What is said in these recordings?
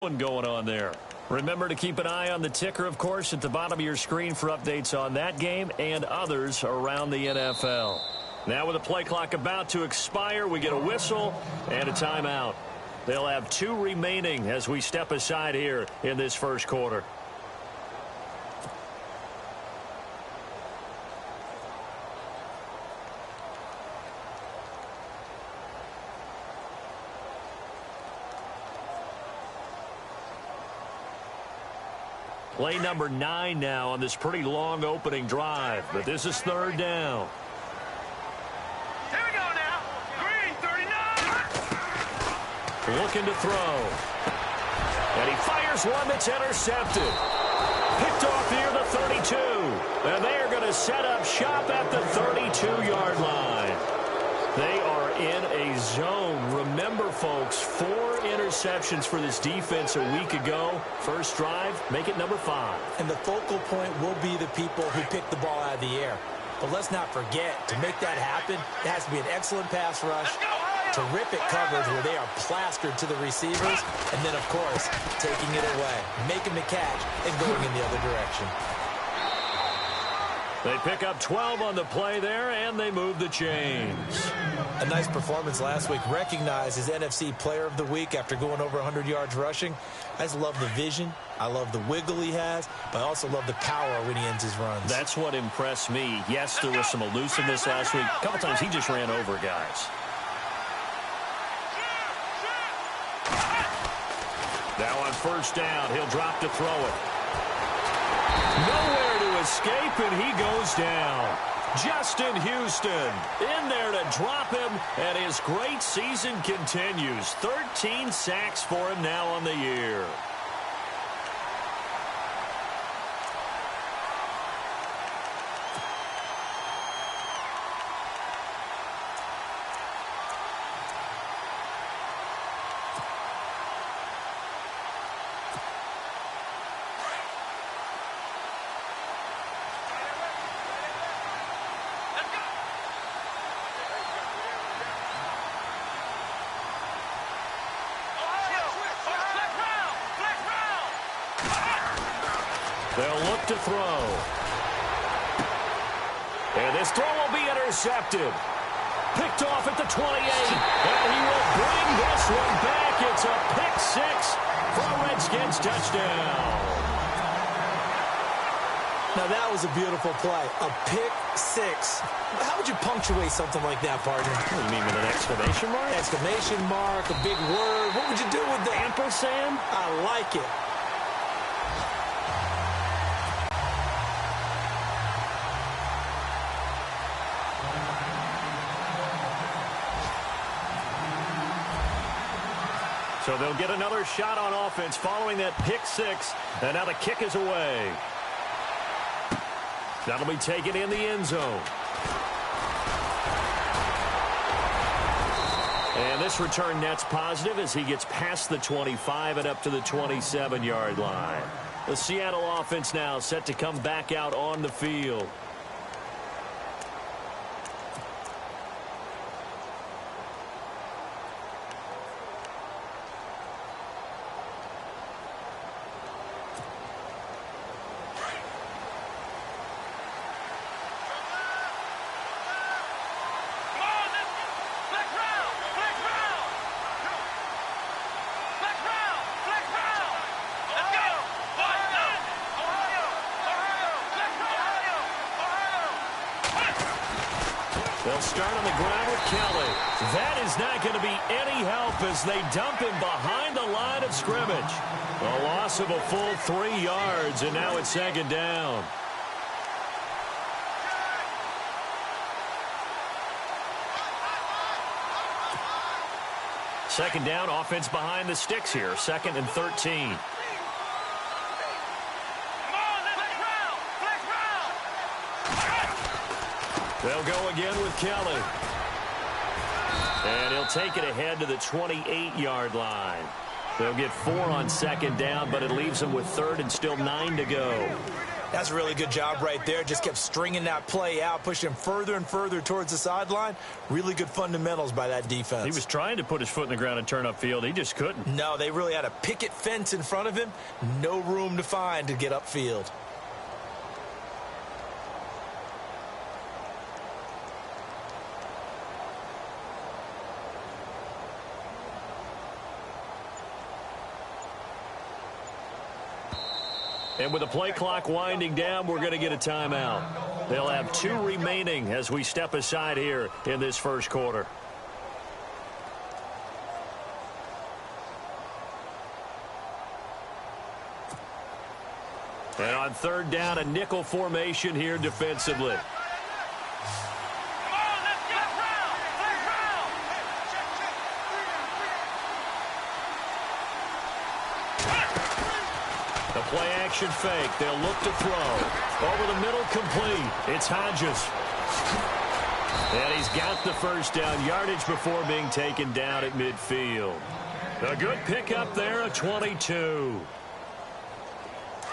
Going on there. Remember to keep an eye on the ticker, of course, at the bottom of your screen for updates on that game and others around the NFL. Now with the play clock about to expire, we get a whistle and a timeout. They'll have 2 remaining as we step aside here in this first quarter. Play number 9 now on this pretty long opening drive, but this is 3rd down. Here we go now. Green, 39. Looking to throw. And he fires one that's intercepted. Picked off near the 32. And they are going to set up shop at the 32-yard line. They are in a zone. Remember, folks, 4 interceptions for this defense a week ago. First drive, make it number 5. And the focal point will be the people who pick the ball out of the air. But let's not forget, to make that happen, it has to be an excellent pass rush, terrific coverage where they are plastered to the receivers, and then, of course, taking it away, making the catch, and going in the other direction. They pick up 12 on the play there, and they move the chains. A nice performance last week. Recognized as NFC Player of the Week after going over 100 yards rushing. I just love the vision. I love the wiggle he has, but I also love the power when he ends his runs. That's what impressed me. Yes, there was some elusiveness last week. A couple times he just ran over guys. Now on first down, he'll drop to throw it. Nowhere to escape, and he goes down. Justin Houston in there to drop him, and his great season continues. 13 sacks for him now on the year. They'll look to throw. And this throw will be intercepted. Picked off at the 28. And he will bring this one back. It's a pick 6 for a Redskins touchdown. Now that was a beautiful play. A pick 6. How would you punctuate something like that, partner? What do you mean, with an exclamation mark? Exclamation mark, a big word. What would you do with that? Ampersand? I like it. So they'll get another shot on offense following that pick 6. And now the kick is away. That'll be taken in the end zone. And this return net's positive as he gets past the 25 and up to the 27-yard line. The Seattle offense now set to come back out on the field. They'll start on the ground with Kelly. That is not going to be any help as they dump him behind the line of scrimmage. A loss of a full 3 yards, and now it's 2nd down. Second down, offense behind the sticks here. 2nd and 13. They'll go again with Kelly. And he'll take it ahead to the 28-yard line. They'll get 4 on 2nd down, but it leaves them with 3rd and still 9 to go. That's a really good job right there. Just kept stringing that play out, pushing him further and further towards the sideline. Really good fundamentals by that defense. He was trying to put his foot in the ground and turn upfield. He just couldn't. No, they really had a picket fence in front of him. No room to find to get upfield. And with the play clock winding down, we're going to get a timeout. They'll have 2 remaining as we step aside here in this first quarter. And on 3rd down, a nickel formation here defensively. The play-action fake. They'll look to throw. Over the middle, complete. It's Hodges. And he's got the first down yardage before being taken down at midfield. A good pickup there, a 22.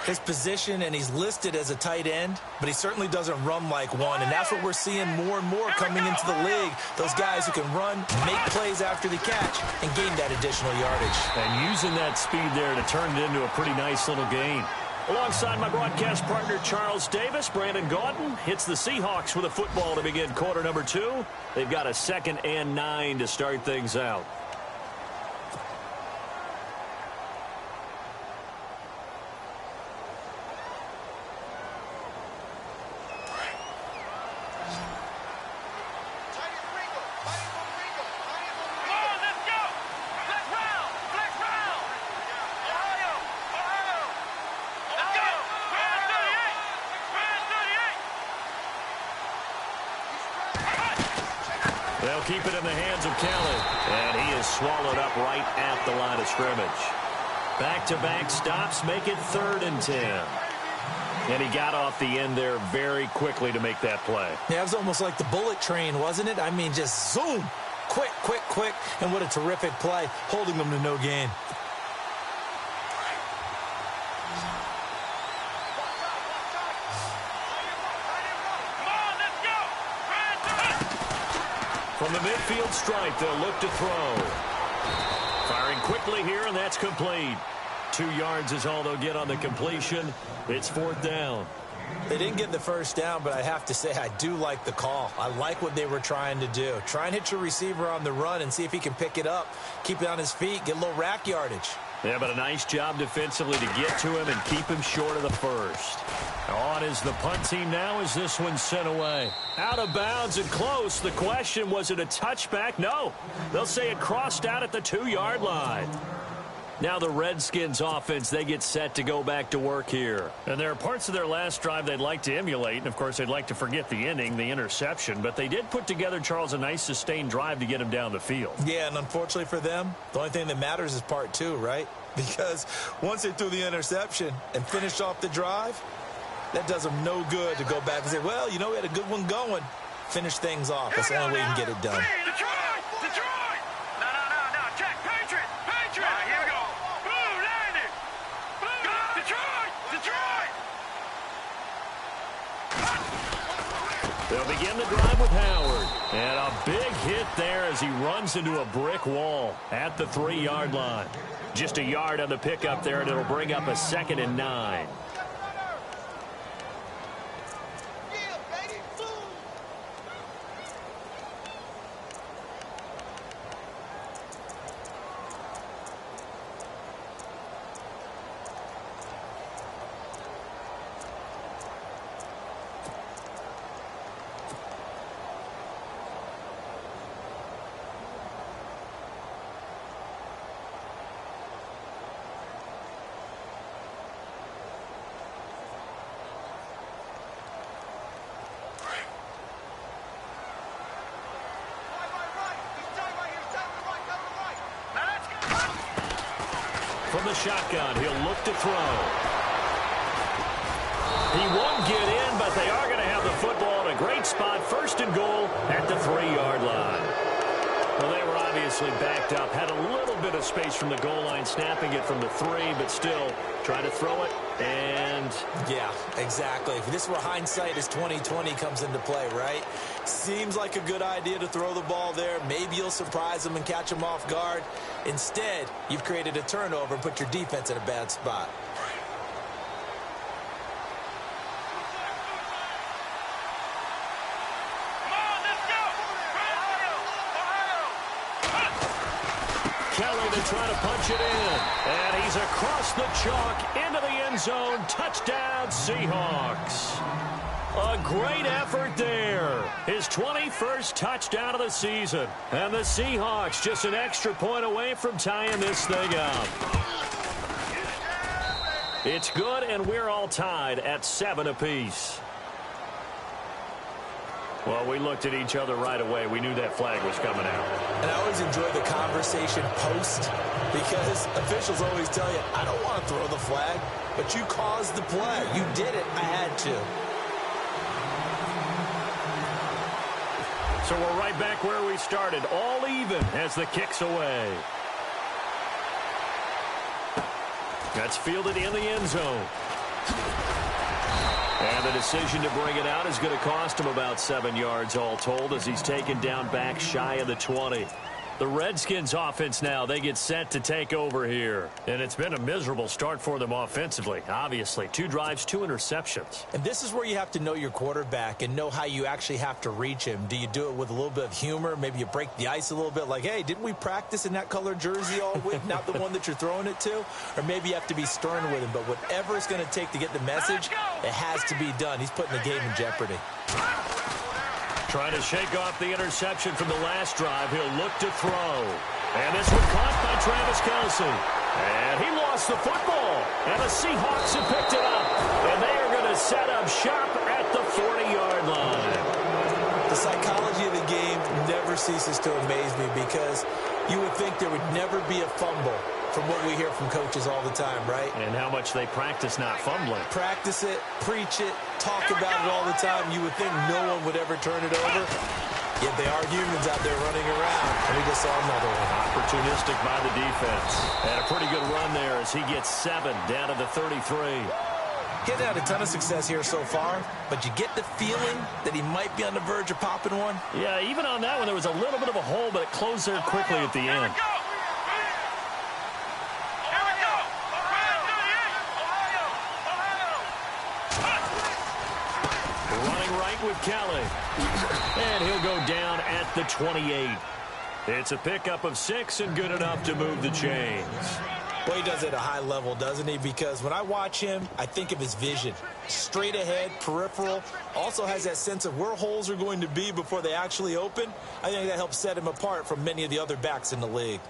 His position, and he's listed as a tight end, but he certainly doesn't run like one, and that's what we're seeing more and more coming into the league. Those guys who can run, make plays after the catch, and gain that additional yardage. And using that speed there to turn it into a pretty nice little gain. Alongside my broadcast partner, Charles Davis, Brandon Gaudin hits the Seahawks with a football to begin quarter number 2. They've got a 2nd and 9 to start things out. They'll keep it in the hands of Kelly. And he is swallowed up right at the line of scrimmage. Back-to-back stops make it 3rd and 10. And he got off the end there very quickly to make that play. Yeah, it was almost like the bullet train, wasn't it? I mean, just zoom. Quick, quick, quick. And what a terrific play, holding them to no gain. From the midfield stripe, they'll look to throw. Firing quickly here, and that's complete. 2 yards is all they'll get on the completion. It's 4th down. They didn't get the first down, but I have to say I do like the call. I like what they were trying to do. Try and hit your receiver on the run and see if he can pick it up. Keep it on his feet, get a little rack yardage. Yeah, but a nice job defensively to get to him and keep him short of the first. On is the punt team now as this one's sent away. Out of bounds and close. The question, was it a touchback? No. They'll say it crossed out at the 2-yard line. Now the Redskins offense, they get set to go back to work here. And there are parts of their last drive they'd like to emulate. And, of course, they'd like to forget the inning, the interception. But they did put together, Charles, a nice sustained drive to get him down the field. Yeah, and unfortunately for them, the only thing that matters is part 2, right? Because once they threw the interception and finished off the drive, that does them no good to go back and say, well, you know, we had a good one going. Finish things off. That's the only way you can get it done. Detroit! Detroit! No. Check. Patriots! Patriots! All right, here we go. Blue, landed! Blue, Detroit! Detroit! They'll begin the drive with Howard. And a big hit there as he runs into a brick wall at the 3-yard line. Just a yard on the pickup there, and it'll bring up a 2nd and 9. From the shotgun, he'll look to throw. He won't get in, but they are going to have the football in a great spot. 1st and goal at the 3-yard line. Well, they were obviously nicely backed up. Had a little bit of space from the goal line, snapping it from the 3, but still trying to throw it. And yeah, exactly. This is where hindsight is 20/20 comes into play, right? Seems like a good idea to throw the ball there. Maybe you'll surprise them and catch them off guard. Instead, you've created a turnover and put your defense in a bad spot. Kelly to try to punch it in. And he's across the chalk into the end zone. Touchdown, Seahawks. A great effort there. His 21st touchdown of the season. And the Seahawks just an extra point away from tying this thing up. It's good, and we're all tied at 7 apiece. Well, we looked at each other right away. We knew that flag was coming out. And I always enjoy the conversation post because officials always tell you, I don't want to throw the flag, but you caused the play. You did it. I had to. So we're right back where we started, all even as the kick's away. That's fielded in the end zone. And the decision to bring it out is going to cost him about 7 yards all told as he's taken down back shy of the 20. The Redskins offense now, they get set to take over here. And it's been a miserable start for them offensively, obviously. 2 drives, 2 interceptions. And this is where you have to know your quarterback and know how you actually have to reach him. Do you do it with a little bit of humor? Maybe you break the ice a little bit like, hey, didn't we practice in that color jersey all week? Not the one that you're throwing it to? Or maybe you have to be stern with him. But whatever it's going to take to get the message, it has to be done. He's putting the game in jeopardy. Trying to shake off the interception from the last drive. He'll look to throw. And this one caught by Travis Kelce. And he lost the football. And the Seahawks have picked it up. And they are going to set up shop at the 40-yard line. The psychology of the game never ceases to amaze me because you would think there would never be a fumble from what we hear from coaches all the time, right? And how much they practice not fumbling. Practice it, preach it, talk about it all the time. You would think no one would ever turn it over. Yet they are humans out there running around. And we just saw another one. Opportunistic by the defense. And a pretty good run there as he gets 7 down to the 33. Getting had a ton of success here so far, but you get the feeling that he might be on the verge of popping one. Yeah, even on that one, there was a little bit of a hole, but it closed there quickly at the end. With Kelly. And he'll go down at the 28. It's a pickup of 6 and good enough to move the chains. Well, he does it at a high level, doesn't he? Because when I watch him, I think of his vision. Straight ahead, peripheral. Also has that sense of where holes are going to be before they actually open. I think that helps set him apart from many of the other backs in the league.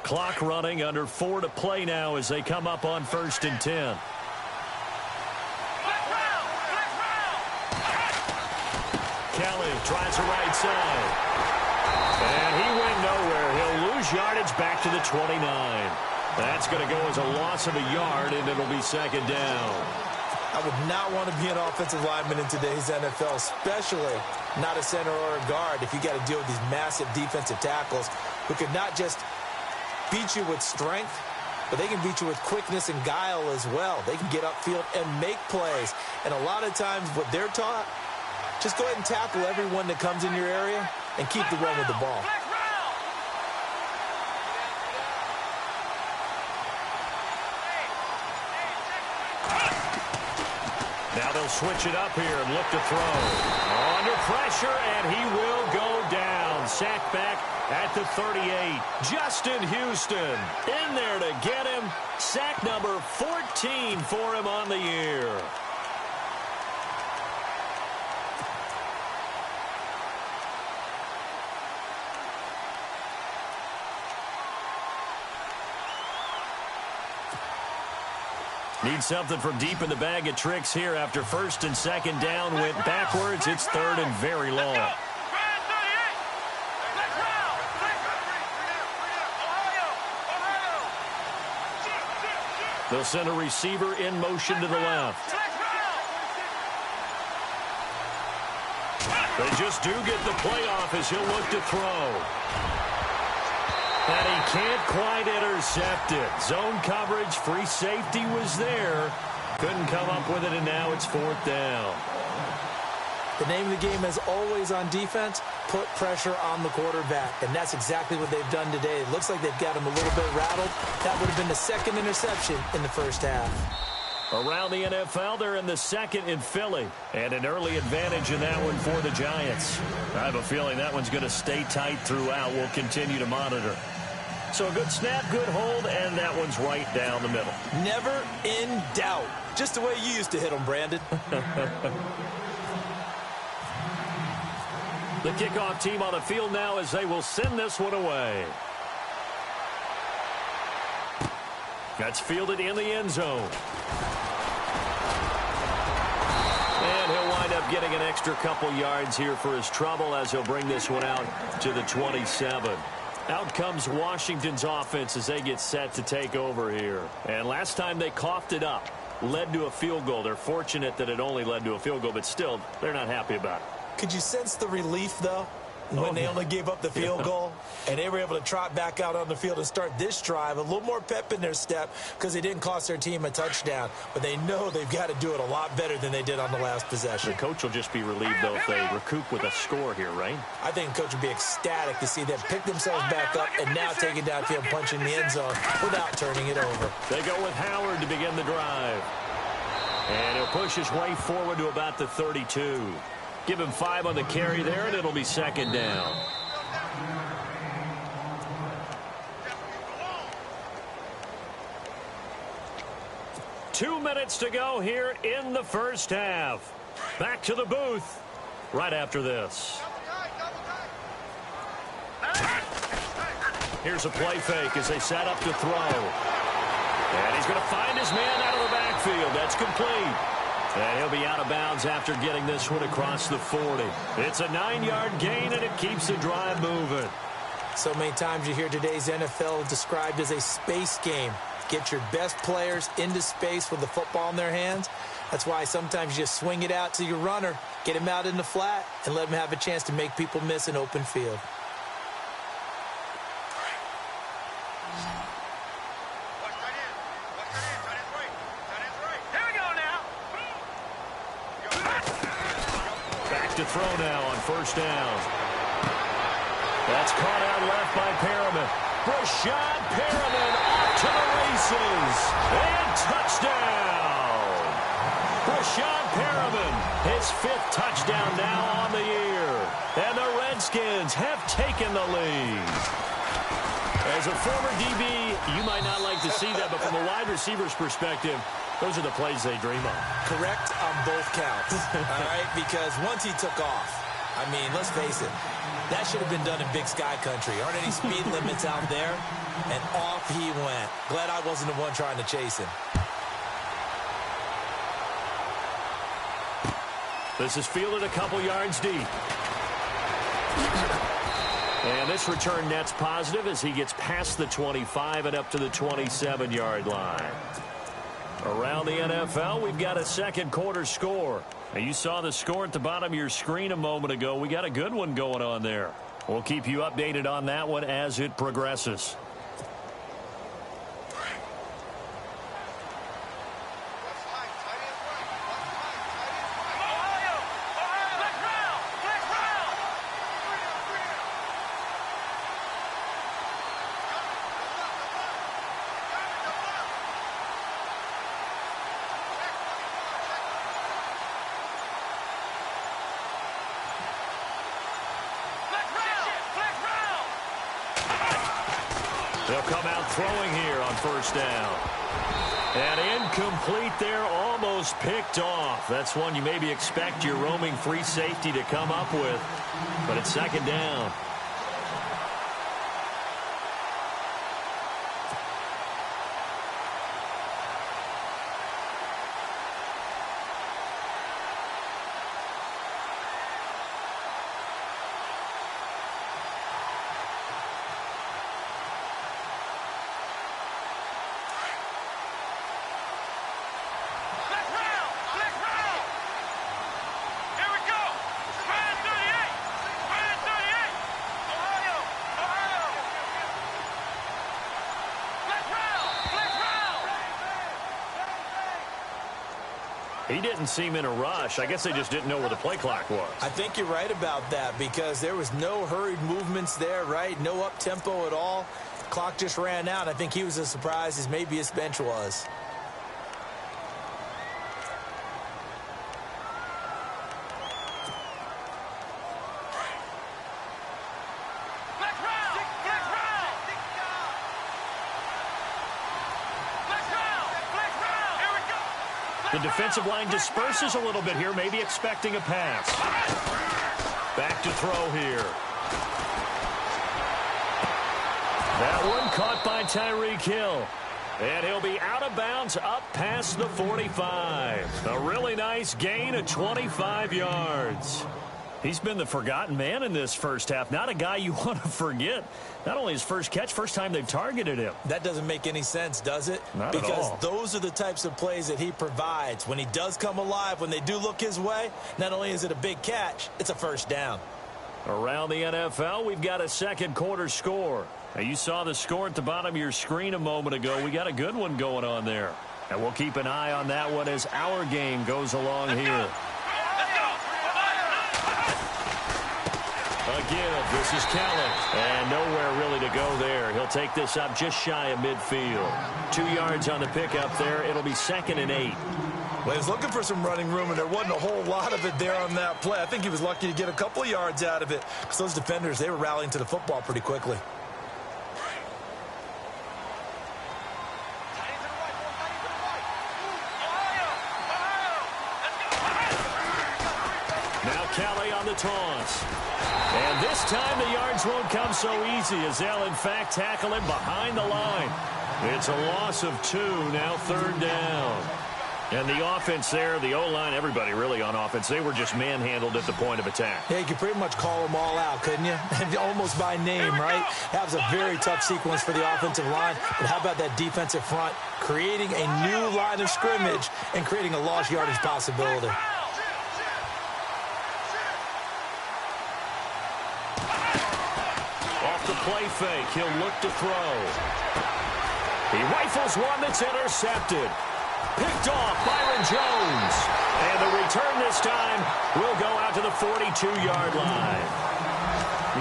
Clock running, under 4 to play now as they come up on 1st and 10. Kelly tries the right side. And he went nowhere. He'll lose yardage back to the 29. That's going to go as a loss of a yard, and it'll be 2nd down. I would not want to be an offensive lineman in today's NFL, especially not a center or a guard, if you got to deal with these massive defensive tackles who could not just beat you with strength, but they can beat you with quickness and guile as well. They can get upfield and make plays. And a lot of times what they're taught, just go ahead and tackle everyone that comes in your area and keep the run with the ball. Now they'll switch it up here and look to throw. Under pressure, and he will go down. Sacked back at the 38. Justin Houston in there to get him. Sack number 14 for him on the year. Need something from deep in the bag of tricks here after 1st and 2nd down went backwards. It's 3rd and very long. They'll send a receiver in motion to the left. They just do get the playoff as he'll look to throw. And he can't quite intercept it. Zone coverage, free safety was there. Couldn't come up with it, and now it's 4th down. The name of the game is always on defense, put pressure on the quarterback. And that's exactly what they've done today. It looks like they've got him a little bit rattled. That would have been the 2nd interception in the first half. Around the NFL, they're in the 2nd in Philly. And an early advantage in that one for the Giants. I have a feeling that one's going to stay tight throughout. We'll continue to monitor. So a good snap, good hold, and that one's right down the middle. Never in doubt. Just the way you used to hit them, Brandon. The kickoff team on the field now as they will send this one away. That's fielded in the end zone. And he'll wind up getting an extra couple yards here for his trouble as he'll bring this one out to the 27. Out comes Washington's offense as they get set to take over here. And last time they coughed it up, led to a field goal. They're fortunate that it only led to a field goal, but still, they're not happy about it. Could you sense the relief, though, when they only gave up the field goal and they were able to trot back out on the field and start this drive? A little more pep in their step because they didn't cost their team a touchdown. But they know they've got to do it a lot better than they did on the last possession. The coach will just be relieved, though, if they recoup with a score here, right? I think the coach would be ecstatic to see them pick themselves back up and now take it downfield, punch in the end zone without turning it over. They go with Howard to begin the drive. And he'll push his way forward to about the 32. Give him 5 on the carry there, and it'll be 2nd down. Two minutes to go here in the first half. Back to the booth right after this. Here's a play fake as they set up to throw. And he's going to find his man out of the backfield. That's complete. And he'll be out of bounds after getting this one across the 40. It's a 9-yard gain, and it keeps the drive moving. So many times you hear today's NFL described as a space game. Get your best players into space with the football in their hands. That's why sometimes you just swing it out to your runner, get him out in the flat, and let him have a chance to make people miss an open field. To throw now on 1st down. That's caught out left by Perriman. Rashad Perriman off to the races. And touchdown. Rashad Perriman, his 5th touchdown now on the year. And the Redskins have taken the lead. As a former DB, you might not like to see that, but from a wide receiver's perspective, those are the plays they dream of. Correct on both counts, all right? Because once he took off, I mean, let's face it, that should have been done in Big Sky Country. Aren't any speed limits out there? And off he went. Glad I wasn't the one trying to chase him. This is fielded a couple yards deep. And this return net's positive as he gets past the 25 and up to the 27-yard line. Around the NFL, we've got a 2nd quarter score. Now, you saw the score at the bottom of your screen a moment ago. We got a good one going on there. We'll keep you updated on that one as it progresses. They'll come out throwing here on 1st down. And incomplete there, almost picked off. That's one you maybe expect your roaming free safety to come up with, but it's 2nd down. He didn't seem in a rush. I guess they just didn't know where the play clock was. I think you're right about that because there was no hurried movements there, right? No up-tempo at all. Clock just ran out. I think he was as surprised as maybe his bench was. The defensive line disperses a little bit here, maybe expecting a pass. Back to throw here. That one caught by Tyreek Hill. And he'll be out of bounds up past the 45. A really nice gain of 25 yards. He's been the forgotten man in this first half. Not a guy you want to forget. Not only his first catch, first time they've targeted him. That doesn't make any sense, does it? Not at all. Because those are the types of plays that he provides. When he does come alive, when they do look his way, not only is it a big catch, it's a first down. Around the NFL, we've got a second quarter score. Now, you saw the score at the bottom of your screen a moment ago. We got a good one going on there. And we'll keep an eye on that one as our game goes along here. Again, this is Kelly. And nowhere really to go there. He'll take this up just shy of midfield. 2 yards on the pickup there. It'll be 2nd and 8. Well, he was looking for some running room, and there wasn't a whole lot of it there on that play. I think he was lucky to get a couple of yards out of it. Because those defenders, they were rallying to the football pretty quickly. Now Kelly on the toss. And this time the yards won't come so easy as they'll, in fact, tackle him behind the line. It's a loss of 2, now 3rd down. And the offense there, the O-line, everybody really on offense, they were just manhandled at the point of attack. Yeah, you could pretty much call them all out, couldn't you? Almost by name, right? That was a very tough sequence for the offensive line. But how about that defensive front creating a new line of scrimmage and creating a lost yardage possibility? The play fake. He'll look to throw. He rifles one that's intercepted. Picked off Byron Jones. And the return this time will go out to the 42-yard line.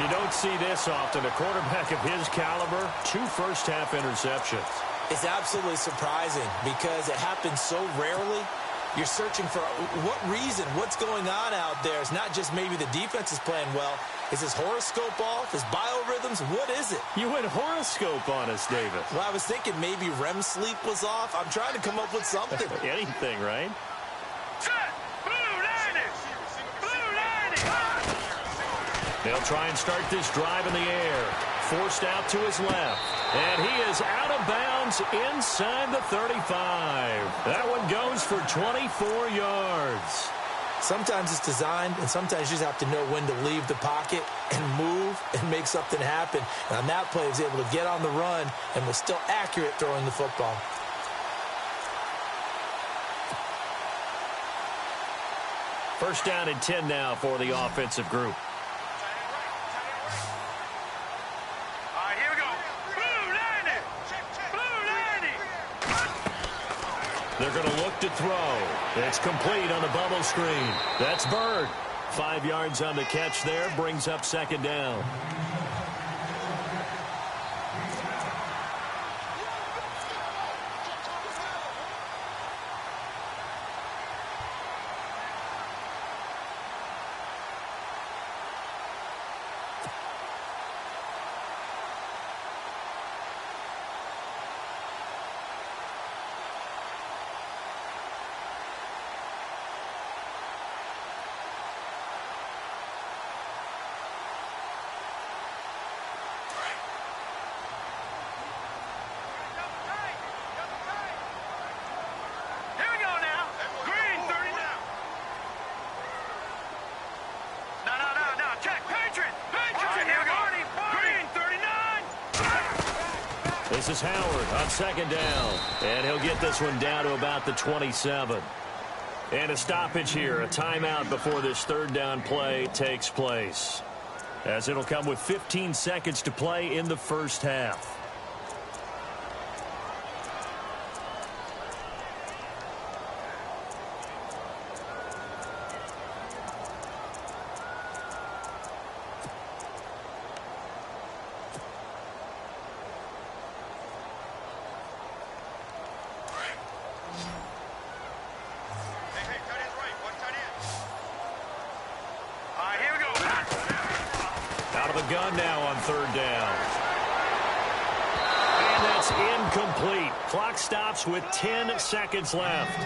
You don't see this often. A quarterback of his caliber, 2 first-half interceptions. It's absolutely surprising because it happens so rarely. You're searching for what reason, what's going on out there. It's not just maybe the defense is playing well. Is his horoscope off? His biorhythms? What is it? You went horoscope on us, David. Well, I was thinking maybe REM sleep was off. I'm trying to come up with something. Anything, right? Set! Blue 90! Blue 90! They'll try and start this drive in the air. Forced out to his left. And he is out of bounds inside the 35. That one goes for 24 yards. Sometimes it's designed, and sometimes you just have to know when to leave the pocket and move and make something happen. And on that play, he was able to get on the run and was still accurate throwing the football. First down and 10 now for the offensive group. All right, here we go. Blue 90! Blue 90! They're going to look to throw. It's complete on the bubble screen. That's Bird. 5 yards on the catch there. Brings up 2nd down. This is Howard on 2nd down. And he'll get this one down to about the 27. And a stoppage here, a timeout before this 3rd down play takes place. As it'll come with 15 seconds to play in the first half. the gun now on third down. And that's incomplete. Clock stops with 10 seconds left.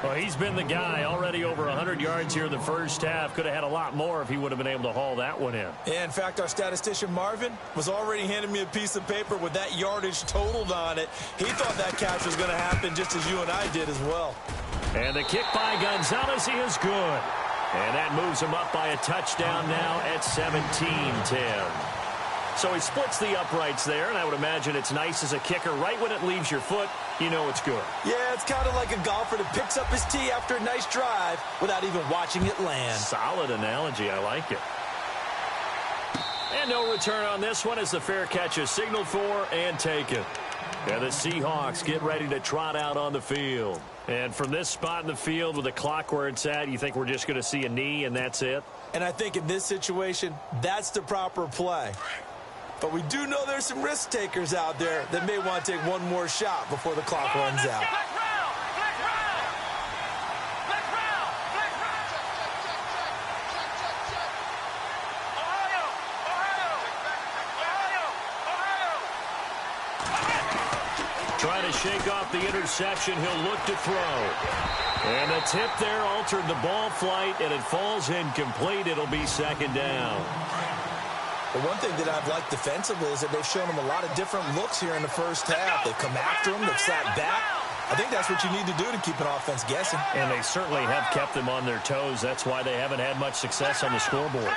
Well, he's been the guy. Already over 100 yards here in the first half. Could have had a lot more if he would have been able to haul that one in. Yeah, in fact, our statistician Marvin was already handing me a piece of paper with that yardage totaled on it. He thought that catch was going to happen just as you and I did as well. And the kick by Gonzalez, he is good. And that moves him up by a touchdown now at 17-10. So he splits the uprights there, and I would imagine it's nice as a kicker. Right when it leaves your foot, you know it's good. Yeah, it's kind of like a golfer that picks up his tee after a nice drive without even watching it land. Solid analogy. I like it. And no return on this one as the fair catch is signaled for and taken. And the Seahawks get ready to trot out on the field. And from this spot in the field with the clock where it's at, you think we're just going to see a knee and that's it? And I think in this situation, that's the proper play. But we do know there's some risk takers out there that may want to take one more shot before the clock runs out. Trying to shake off the interception. He'll look to throw. And the tip there altered the ball flight, and it falls incomplete. It'll be second down. The one thing that I've liked defensively is that they've shown him a lot of different looks here in the first half. They've come after him. They've sat back. I think that's what you need to do to keep an offense guessing. And they certainly have kept them on their toes. That's why they haven't had much success on the scoreboard.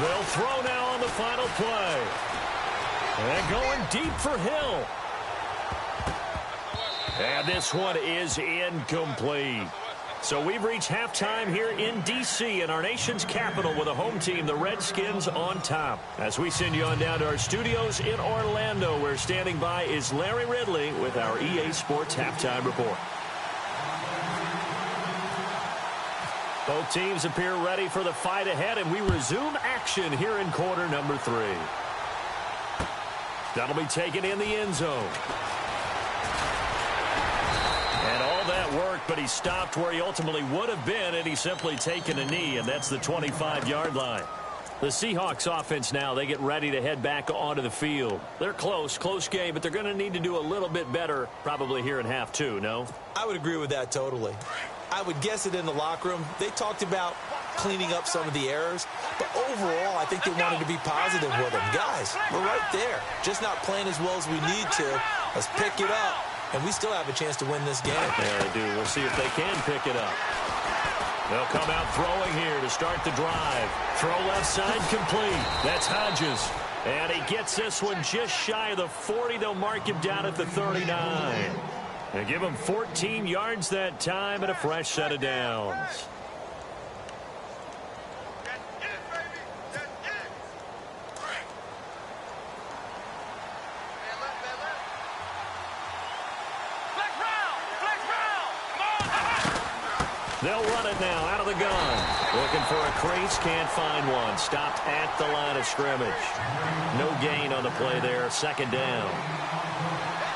They'll throw now on the final play. And going deep for Hill. And this one is incomplete. So we've reached halftime here in D.C. in our nation's capital with a home team, the Redskins, on top. As we send you on down to our studios in Orlando, where standing by is Larry Ridley with our EA Sports Halftime Report. Both teams appear ready for the fight ahead, and we resume action here in quarter number 3. That'll be taken in the end zone. And all that work, but he stopped where he ultimately would have been, and he's simply taken a knee, and that's the 25-yard line. The Seahawks offense now, they get ready to head back onto the field. They're close game, but they're going to need to do a little bit better probably here in half 2, no? I would agree with that totally. I would guess it in the locker room. They talked about cleaning up some of the errors, but overall, I think they wanted to be positive with them. Guys, we're right there. Just not playing as well as we need to. Let's pick it up, and we still have a chance to win this game. Yeah, they do. We'll see if they can pick it up. They'll come out throwing here to start the drive. Throw left side complete. That's Hodges. And he gets this one just shy of the 40. They'll mark him down at the 39. They give him 14 yards that time and a fresh set of downs. They'll run it now out of the gun. Looking for a crease, can't find one. Stopped at the line of scrimmage. No gain on the play there, second down.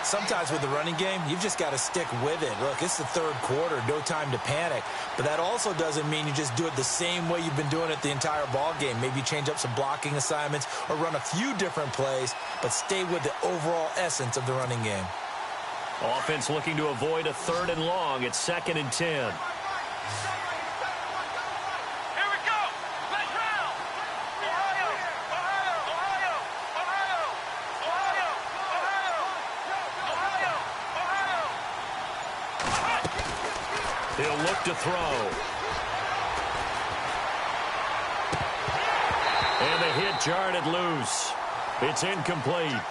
Sometimes with the running game, you've just got to stick with it. Look, it's the third quarter, no time to panic. But that also doesn't mean you just do it the same way you've been doing it the entire ball game. Maybe change up some blocking assignments or run a few different plays, but stay with the overall essence of the running game. Offense looking to avoid a 3rd and long. It's 2nd and 10. He'll look to throw. And the hit jarred it loose. It's incomplete.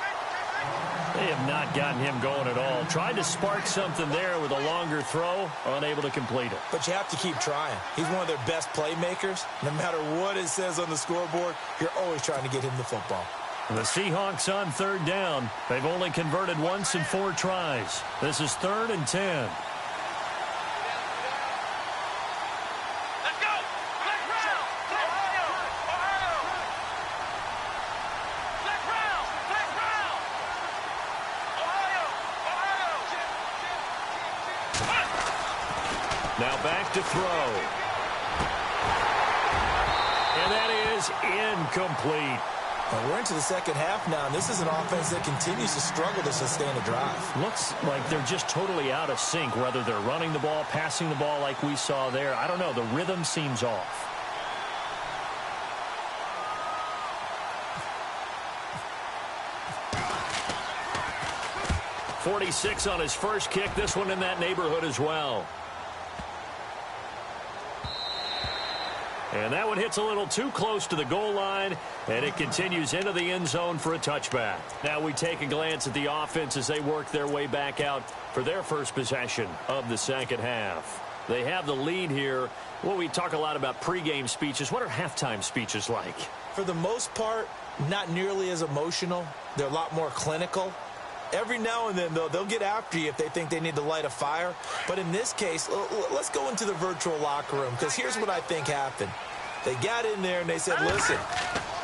They have not gotten him going at all. Tried to spark something there with a longer throw, unable to complete it. But you have to keep trying. He's one of their best playmakers. No matter what it says on the scoreboard, you're always trying to get him the football. The Seahawks on 3rd down. They've only converted once in 4 tries. This is 3rd and 10. Now back to throw. And that is incomplete. Well, we're into the second half now, and this is an offense that continues to struggle to sustain a drive. Looks like they're just totally out of sync, whether they're running the ball, passing the ball like we saw there. I don't know. The rhythm seems off. .46 on his first kick. This one in that neighborhood as well. And that one hits a little too close to the goal line, and it continues into the end zone for a touchback. Now we take a glance at the offense as they work their way back out for their first possession of the second half. They have the lead here. Well, we talk a lot about pregame speeches. What are halftime speeches like? For the most part, not nearly as emotional. They're a lot more clinical. Every now and then, though, they'll get after you if they think they need to light a fire. But in this case, let's go into the virtual locker room, because here's what I think happened. They got in there and they said, listen,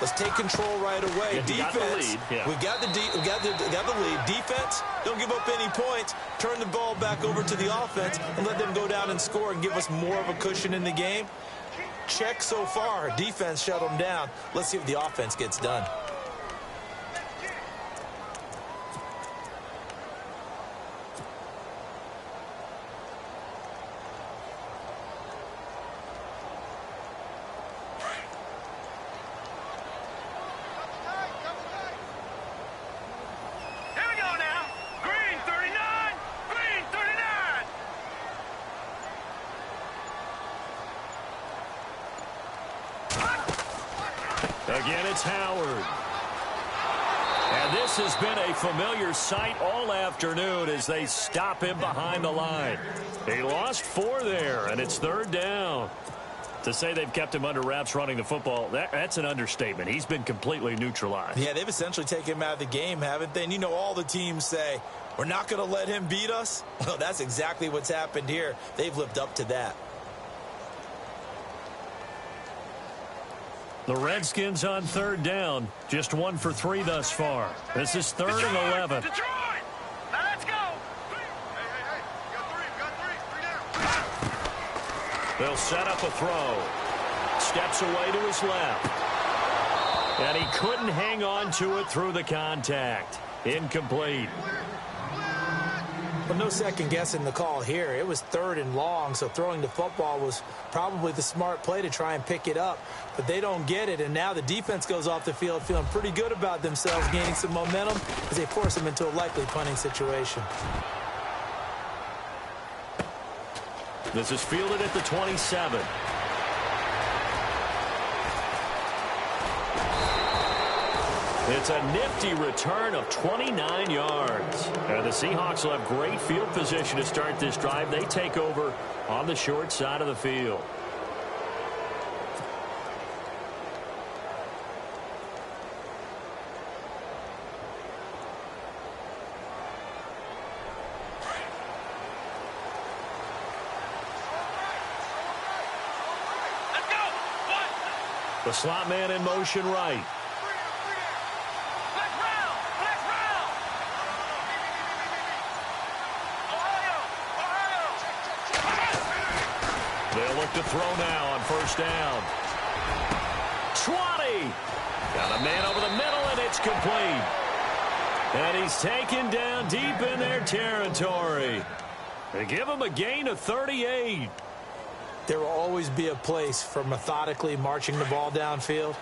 let's take control right away. Defense, we got the lead. Defense, don't give up any points. Turn the ball back over to the offense and let them go down and score and give us more of a cushion in the game. Check so far. Defense shut them down. Let's see if the offense gets done. Again, it's Howard. And this has been a familiar sight all afternoon as they stop him behind the line. He lost 4 there, and it's 3rd down. To say they've kept him under wraps running the football, that's an understatement. He's been completely neutralized. Yeah, they've essentially taken him out of the game, haven't they? And you know, all the teams say, we're not going to let him beat us. Well, that's exactly what's happened here. They've lived up to that. The Redskins on 3rd down. Just 1 for 3 thus far. This is 3rd and 11. Detroit! Now let's go! Hey, you got 3 down. They'll set up a throw. Steps away to his left. And he couldn't hang on to it through the contact. Incomplete. But no second guessing the call here. It was 3rd and long, so throwing the football was probably the smart play to try and pick it up. But they don't get it, and now the defense goes off the field feeling pretty good about themselves, gaining some momentum as they force them into a likely punting situation. This is fielded at the 27. It's a nifty return of 29 yards. And the Seahawks will have great field position to start this drive. They take over on the short side of the field. Let's go! The slot man in motion right. They'll look to throw now on 1st down. 20. Got a man over the middle, and it's complete. And he's taken down deep in their territory. They give him a gain of 38. There will always be a place for methodically marching the ball downfield.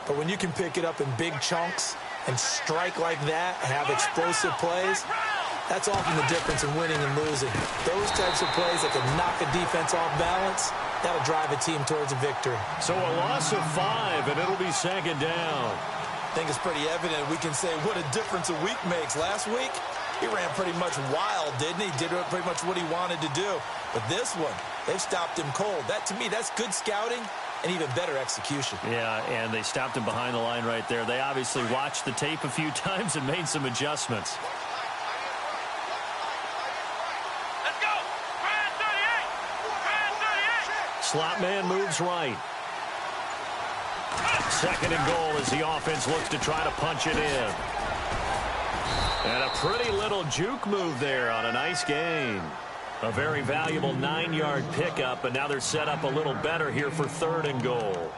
But when you can pick it up in big chunks and strike like that and have explosive plays, that's often the difference in winning and losing. Those types of plays that can knock a defense off balance, that'll drive a team towards a victory. So a loss of 5, and it'll be 2nd down. I think it's pretty evident. We can say what a difference a week makes. Last week, he ran pretty much wild, didn't he? Did pretty much what he wanted to do. But this one, they've stopped him cold. That, to me, that's good scouting and even better execution. Yeah, and they stopped him behind the line right there. They obviously watched the tape a few times and made some adjustments. Slot man moves right. 2nd and goal as the offense looks to try to punch it in. And a pretty little juke move there on a nice gain. A very valuable 9-yard pickup, but now they're set up a little better here for 3rd and goal.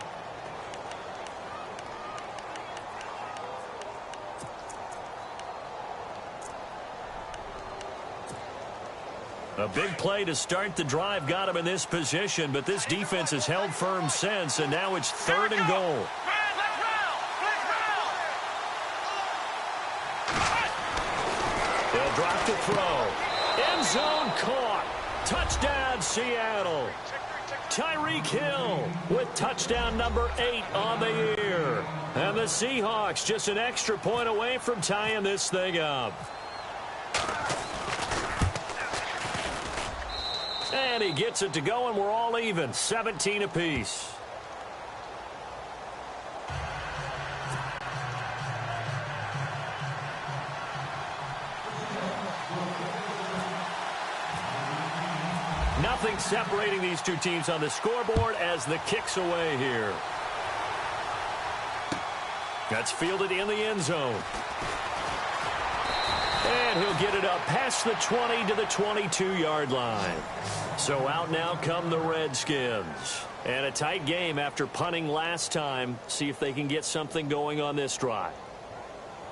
A big play to start the drive got him in this position, but this defense has held firm since, and now it's 3rd and goal. They'll drop to throw. End zone caught. Touchdown, Seattle. Tyreek Hill with touchdown number 8 on the year. And the Seahawks just an extra point away from tying this thing up. And he gets it to go, and we're all even, 17 apiece. Nothing separating these two teams on the scoreboard as the kick's away here. That's fielded in the end zone. And he'll get it up past the 20 to the 22-yard line. So out now come the Redskins. And a tight game after punting last time. See if they can get something going on this drive.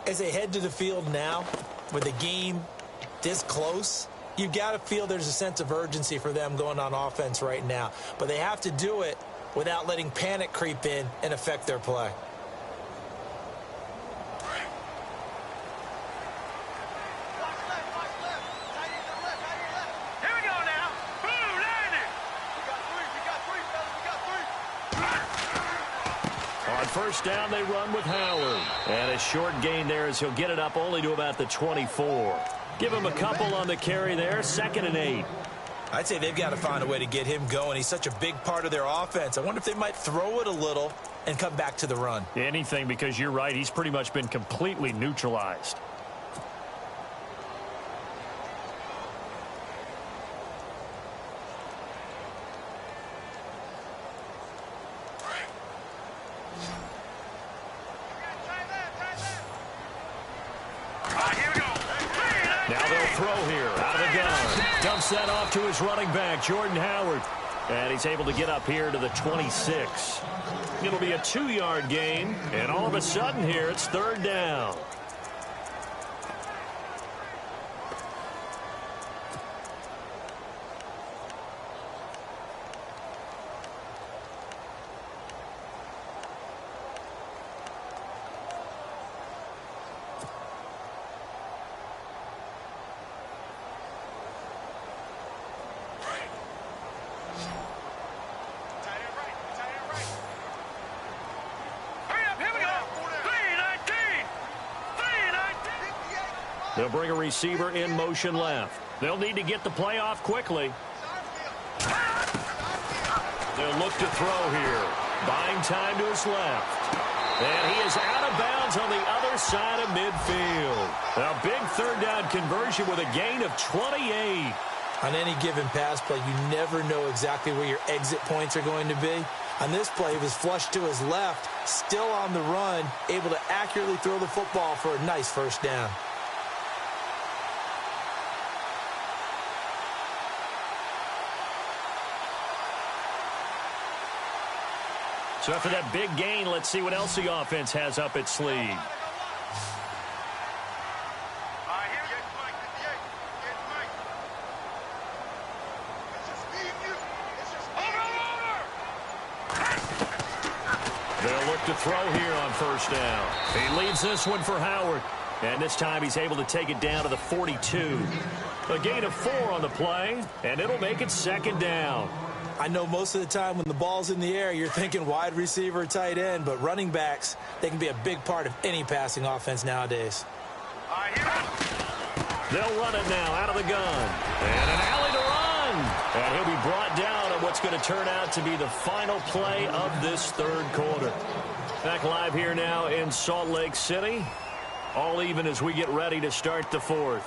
As they head to the field now, with the game this close, you've got to feel there's a sense of urgency for them going on offense right now. But they have to do it without letting panic creep in and affect their play. First down, they run with Howard. And a short gain there as he'll get it up only to about the 24. Give him a couple on the carry there, 2nd and 8. I'd say they've got to find a way to get him going. He's such a big part of their offense. I wonder if they might throw it a little and come back to the run. Anything, because you're right, he's pretty much been completely neutralized. That off to his running back, Jordan Howard. And he's able to get up here to the 26. It'll be a 2-yard gain. And all of a sudden here, it's 3rd down. They'll bring a receiver in motion left. They'll need to get the play off quickly. They'll look to throw here. Buying time to his left. And he is out of bounds on the other side of midfield. A big 3rd down conversion with a gain of 28. On any given pass play, you never know exactly where your exit points are going to be. On this play, he was flushed to his left, still on the run, able to accurately throw the football for a nice 1st down. So after that big gain, let's see what else the offense has up its sleeve. They'll look to throw here on 1st down. He leaves this one for Howard. And this time he's able to take it down to the 42. A gain of 4 on the play, and it'll make it 2nd down. I know most of the time when the ball's in the air, you're thinking wide receiver, tight end, but running backs, they can be a big part of any passing offense nowadays. They'll run it now out of the gun. And an alley to run. And he'll be brought down on what's going to turn out to be the final play of this 3rd quarter. Back live here now in Salt Lake City. All even as we get ready to start the 4th.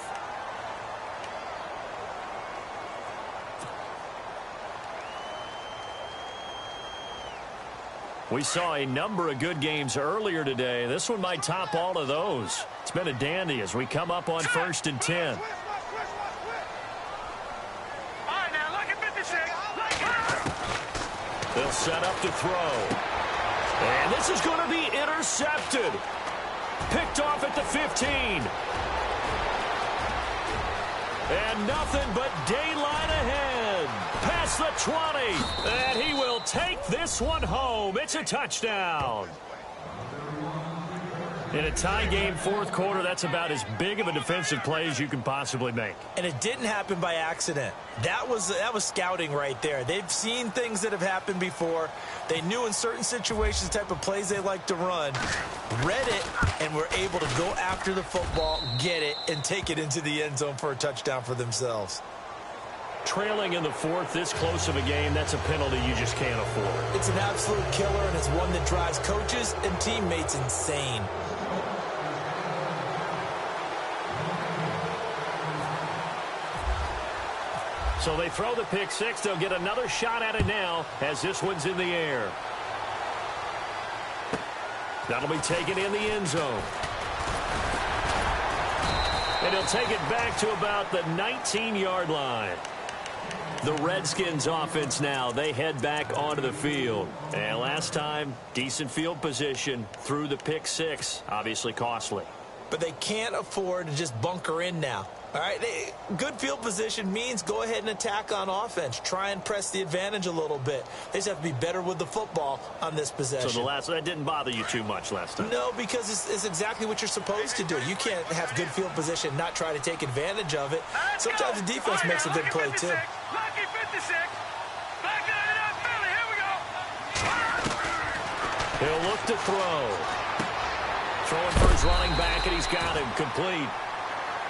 We saw a number of good games earlier today. This one might top all of those. It's been a dandy as we come up on 1st and 10. They'll set up to throw. And this is going to be intercepted. Picked off at the 15. And nothing but daylight ahead. Past the 20. And he will take this one home. It's a touchdown. In a tie game fourth quarter, that's about as big of a defensive play as you can possibly make. And it didn't happen by accident. That was scouting right there. They've seen things that have happened before. They knew in certain situations the type of plays they like to run, read it, and were able to go after the football, get it, and take it into the end zone for a touchdown for themselves. Trailing in the fourth, this close of a game, that's a penalty you just can't afford. It's an absolute killer, and it's one that drives coaches and teammates insane. So they throw the pick six. They'll get another shot at it now as this one's in the air. That'll be taken in the end zone. And he'll take it back to about the 19-yard line. The Redskins offense now, they head back onto the field. And last time, decent field position through the pick six. Obviously costly. But they can't afford to just bunker in now. All right, good field position means go ahead and attack on offense. Try and press the advantage a little bit. They just have to be better with the football on this possession. So that didn't bother you too much last time? No, because it's exactly what you're supposed to do. You can't have good field position and not try to take advantage of it. Sometimes the defense makes a good play, too. Lucky 56. Back it up, Philly. Here we go. He'll look to throw. Throwing for his running back, and he's got him complete.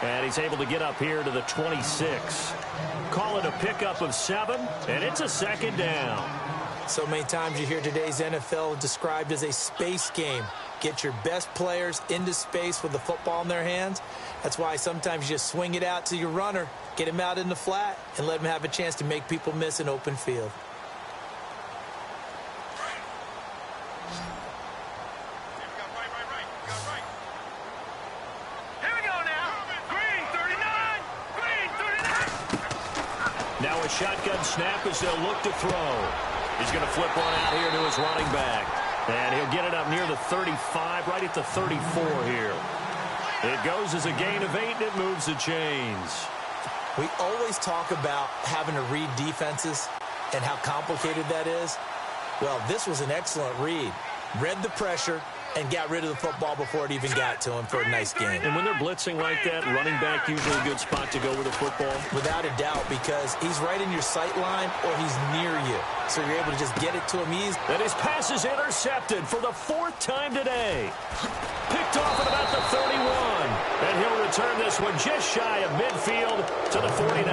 And he's able to get up here to the 26. Call it a pickup of 7, and it's a second down. So many times you hear today's NFL described as a space game. Get your best players into space with the football in their hands. That's why sometimes you just swing it out to your runner, get him out in the flat, and let him have a chance to make people miss an open field. Now a shotgun snap as they'll look to throw. He's going to flip one out here to his running back. And he'll get it up near the 35, right at the 34 here. It goes as a gain of 8, and it moves the chains. We always talk about having to read defenses and how complicated that is. Well, this was an excellent read. Read the pressure and got rid of the football before it even got to him for a nice game. And when they're blitzing like that, running back usually a good spot to go with the football? Without a doubt, because he's right in your sight line or he's near you. So you're able to just get it to him easy. And his pass is intercepted for the 4th time today. Picked off at about the 31. And he'll return this one just shy of midfield to the 49.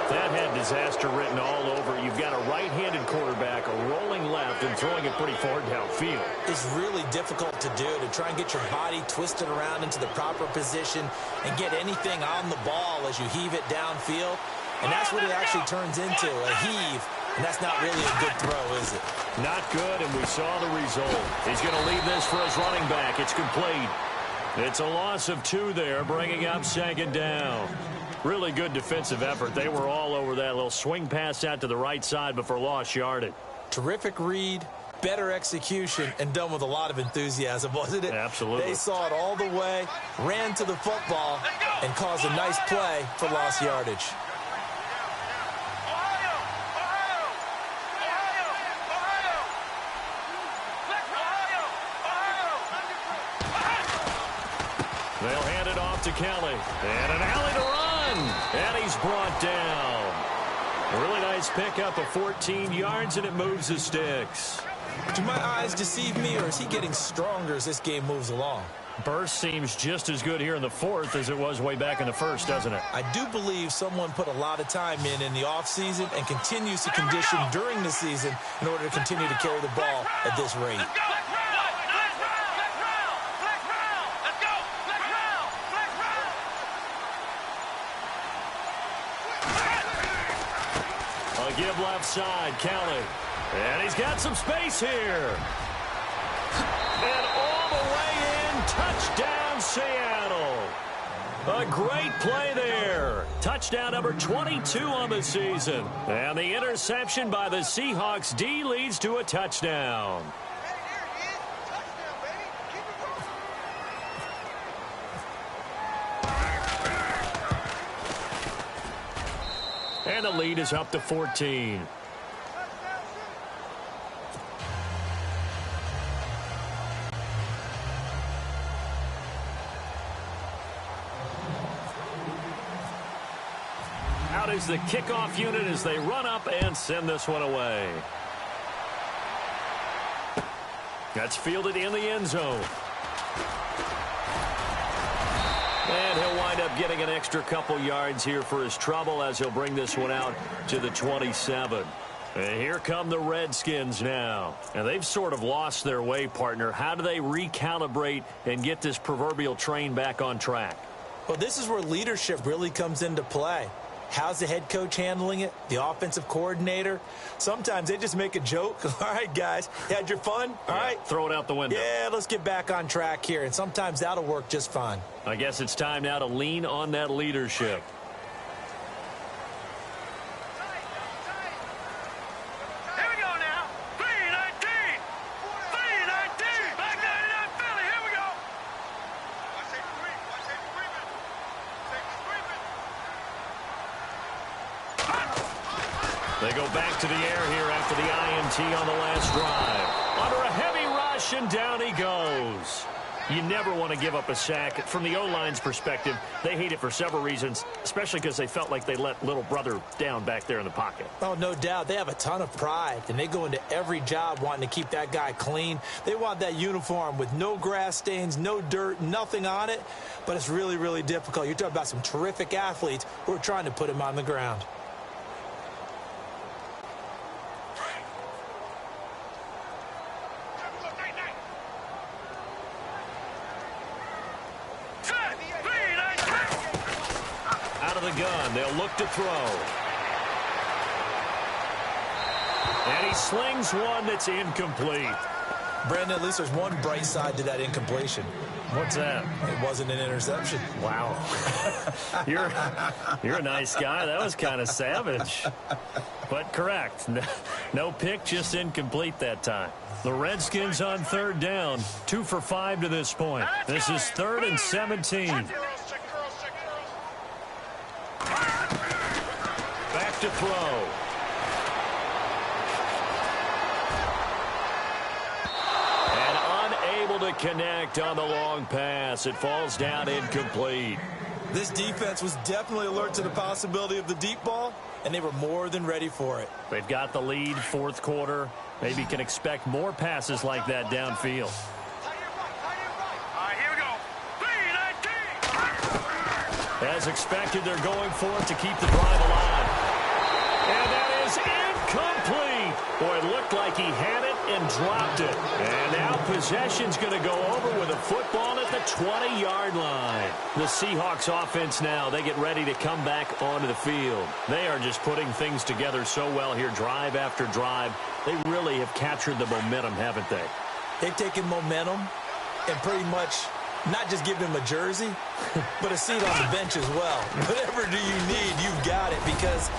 That had disaster written all over. You've got a right-handed quarterback, a rolling left, and throwing it pretty far downfield. It's really difficult to do, to try and get your body twisted around into the proper position and get anything on the ball as you heave it downfield. And that's what it actually turns into, a heave. And that's not really a good throw, is it? Not good, and we saw the result. He's going to leave this for his running back. It's complete. It's a loss of 2 there, bringing up 2nd down. Really good defensive effort. They were all over that little swing pass out to the right side before lost yardage. Terrific read, better execution, and done with a lot of enthusiasm, wasn't it? Absolutely. They saw it all the way, ran to the football, and caused a nice play for lost yardage. They'll hand it off to Kelly. And an alley to run. And he's brought down. A really nice pickup of 14 yards, and it moves the sticks. Do my eyes deceive me, or is he getting stronger as this game moves along? Burst seems just as good here in the 4th as it was way back in the 1st, doesn't it? I do believe someone put a lot of time in the offseason and continues to condition during the season in order to continue to carry the ball at this rate. Give left side, Kelly. And he's got some space here. And all the way in, touchdown, Seattle. A great play there. Touchdown number 22 on the season. And the interception by the Seahawks D leads to a touchdown. And the lead is up to 14. Out is the kickoff unit as they run up and send this one away. That's fielded in the end zone. And he'll wind up getting an extra couple yards here for his trouble as he'll bring this one out to the 27. And here come the Redskins now. And they've sort of lost their way, partner. How do they recalibrate and get this proverbial train back on track? Well, this is where leadership really comes into play. How's the head coach handling it? The offensive coordinator? Sometimes they just make a joke. All right, guys, you had your fun? All right. Throw it out the window. Yeah, let's get back on track here. And sometimes that'll work just fine. I guess it's time now to lean on that leadership. Here we go now. 3-19. 3-19. Back 99 Philly. Here we go. Watch it screaming. Watch it screaming. They go back to the air here after the INT on the last drive. Under a heavy rush, and down he goes. You never want to give up a sack. From the O-line's perspective, they hate it for several reasons, especially because they felt like they let little brother down back there in the pocket. Oh, no doubt. They have a ton of pride, and they go into every job wanting to keep that guy clean. They want that uniform with no grass stains, no dirt, nothing on it. But it's really, really difficult. You're talking about some terrific athletes who are trying to put him on the ground. Gun. They'll look to throw. And he slings one that's incomplete. Brandon, at least there's one bright side to that incompletion. What's that? It wasn't an interception. Wow. You're a nice guy. That was kind of savage. But correct. No pick, just incomplete that time. The Redskins on third down. 2 for 5 to this point. This is 3rd and 17. Back to throw. And unable to connect on the long pass. It falls down incomplete. This defense was definitely alert to the possibility of the deep ball, and they were more than ready for it. They've got the lead, fourth quarter. Maybe can expect more passes like that downfield. As expected, they're going for it to keep the drive alive. And that is incomplete. Boy, it looked like he had it and dropped it. And now possession's going to go over with a football at the 20-yard line. The Seahawks offense now, they get ready to come back onto the field. They are just putting things together so well here, drive after drive. They really have captured the momentum, haven't they? They've taken momentum and pretty much not just give him a jersey, but a seat on the bench as well. Whatever do you need, you've got it, because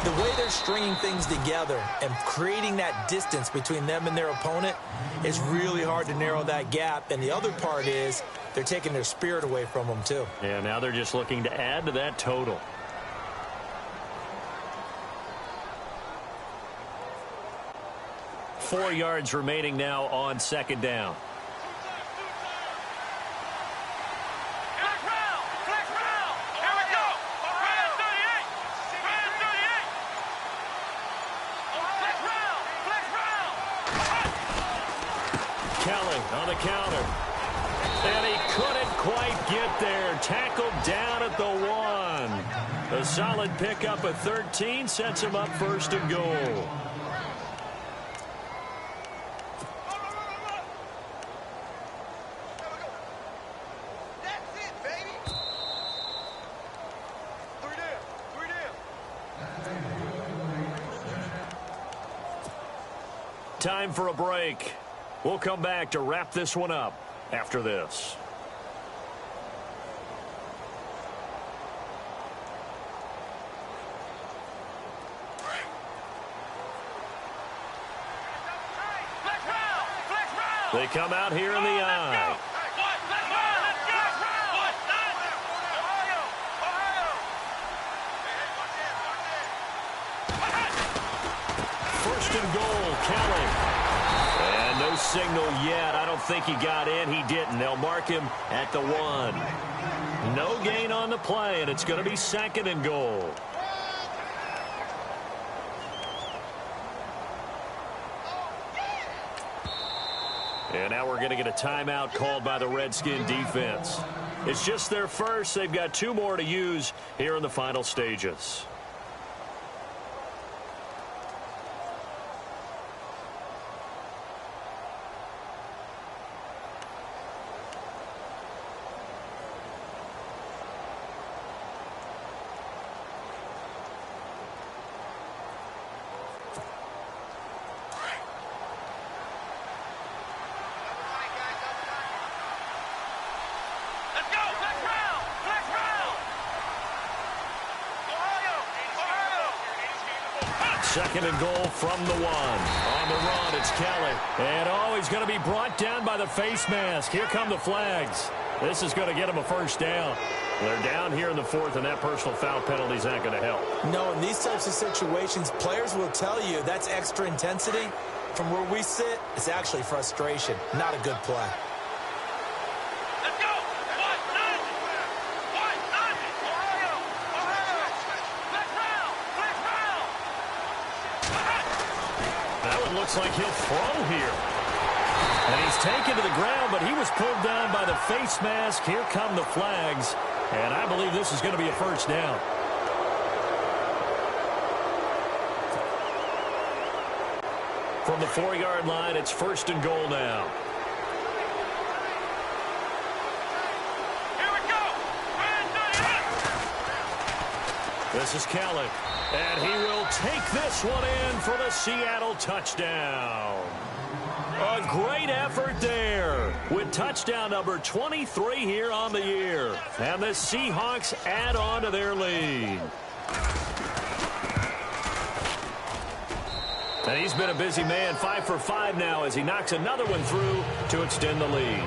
the way they're stringing things together and creating that distance between them and their opponent is really hard to narrow that gap. And the other part is they're taking their spirit away from them, too. Yeah, now they're just looking to add to that total. Four yards remaining now on second down. On the counter. And he couldn't quite get there. Tackled down at the 1. A solid pickup of 13 sets him up first and goal. That's it, baby. 3 down. 3 down. Time for a break. We'll come back to wrap this one up after this. They come out here in the eye. First and goal, Kelly. And no signal yet. I don't think he got in. He didn't. They'll mark him at the 1. No gain on the play, and it's going to be second and goal. And now we're going to get a timeout called by the Redskin defense. It's just their first. They've got 2 more to use here in the final stages. Second and goal from the 1. On the run, it's Kelly. And he's going to be brought down by the face mask. Here come the flags. This is going to get him a first down. They're down here in the 4th, and that personal foul penalty is not going to help. No, in these types of situations, players will tell you that's extra intensity. From where we sit, it's actually frustration. Not a good play. Looks like he'll throw here. And he's taken to the ground, but he was pulled down by the face mask. Here come the flags. And I believe this is going to be a first down. From the 4-yard line, it's first and goal now. Here we go. This is Kelly. And he will take this one in for the Seattle touchdown. A great effort there with touchdown number 23 here on the year. And the Seahawks add on to their lead. And he's been a busy man, 5 for 5 now as he knocks another one through to extend the lead.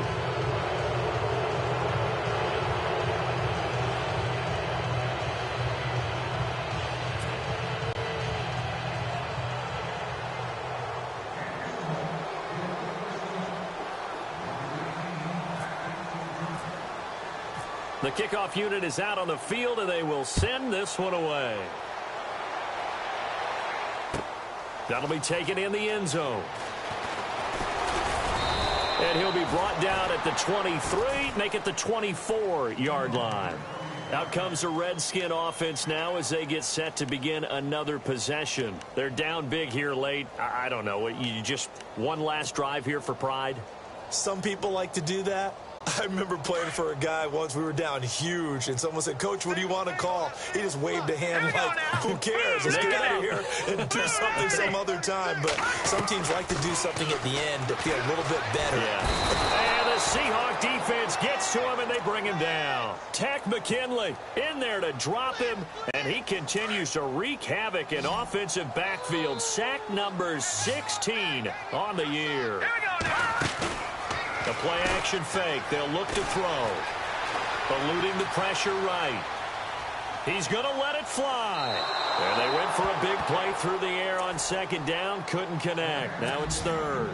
The kickoff unit is out on the field, and they will send this one away. That'll be taken in the end zone. And he'll be brought down at the 23, make it the 24-yard line. Out comes the Redskin offense now as they get set to begin another possession. They're down big here late. I don't know. You just one last drive here for pride? Some people like to do that. I remember playing for a guy once. We were down huge, and someone said, "Coach, what do you want to call?" He just waved a hand like, who cares? Let's get out of here and do something some other time. But some teams like to do something at the end to feel a little bit better. Yeah. And the Seahawk defense gets to him, and they bring him down. Tack McKinley in there to drop him, and he continues to wreak havoc in offensive backfield. Sack number 16 on the year. The play-action fake. They'll look to throw. Eluding the pressure right. He's going to let it fly. And they went for a big play through the air on second down. Couldn't connect. Now it's third.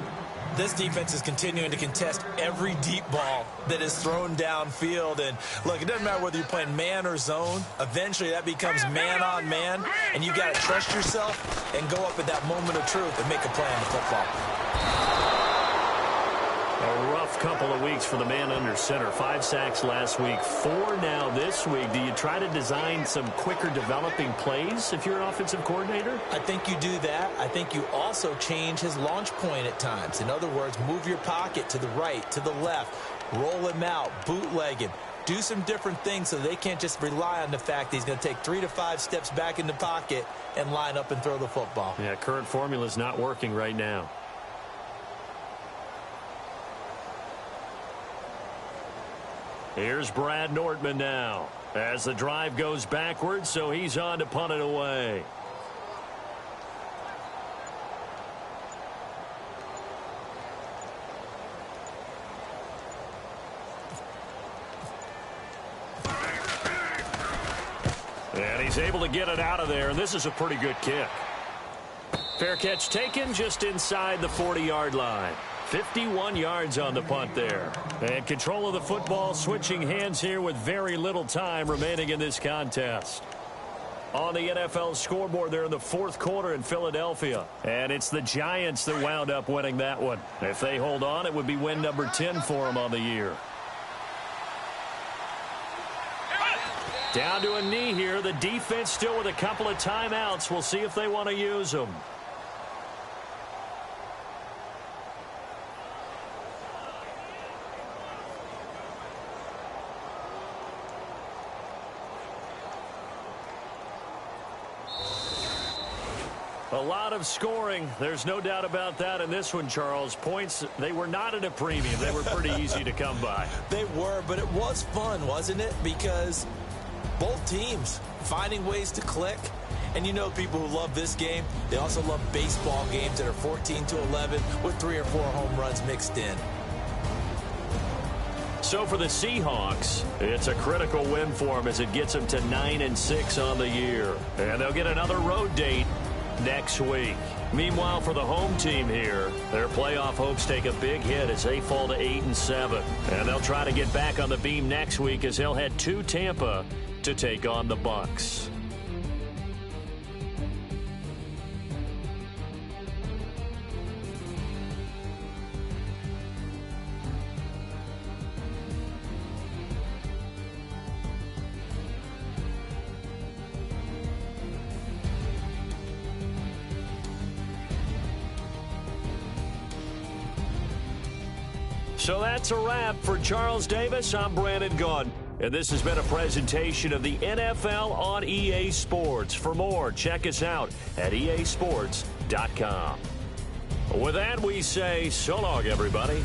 This defense is continuing to contest every deep ball that is thrown downfield. And, look, it doesn't matter whether you're playing man or zone. Eventually, that becomes man-on-man. And you've got to trust yourself and go up at that moment of truth and make a play on the football. A rough couple of weeks for the man under center. 5 sacks last week, 4 now this week. Do you try to design some quicker developing plays if you're an offensive coordinator? I think you do that. I think you also change his launch point at times. In other words, move your pocket to the right, to the left, roll him out, bootleg him. Do some different things so they can't just rely on the fact that he's going to take 3 to 5 steps back in the pocket and line up and throw the football. Yeah, current formula is not working right now. Here's Brad Nortman now as the drive goes backwards, so he's on to punt it away. And he's able to get it out of there, and this is a pretty good kick. Fair catch taken just inside the 40-yard line. 51 yards on the punt there. And control of the football switching hands here with very little time remaining in this contest. On the NFL scoreboard there in the fourth quarter in Philadelphia. And it's the Giants that wound up winning that one. If they hold on, it would be win number 10 for them on the year. Down to a knee here. The defense still with a couple of timeouts. We'll see if they want to use them. A lot of scoring. There's no doubt about that in this one, Charles. Points, they were not at a premium. They were pretty easy to come by. They were, but it was fun, wasn't it? Because both teams finding ways to click. And you know people who love this game, they also love baseball games that are 14-11 with 3 or 4 home runs mixed in. So for the Seahawks, it's a critical win for them as it gets them to 9-6 on the year. And they'll get another road date next week. Meanwhile, for the home team here, their playoff hopes take a big hit as they fall to 8-7. And they'll try to get back on the beam next week as they'll head to Tampa to take on the Bucs. So that's a wrap for Charles Davis. I'm Brandon Gaudin. And this has been a presentation of the NFL on EA Sports. For more, check us out at easports.com. With that, we say so long, everybody.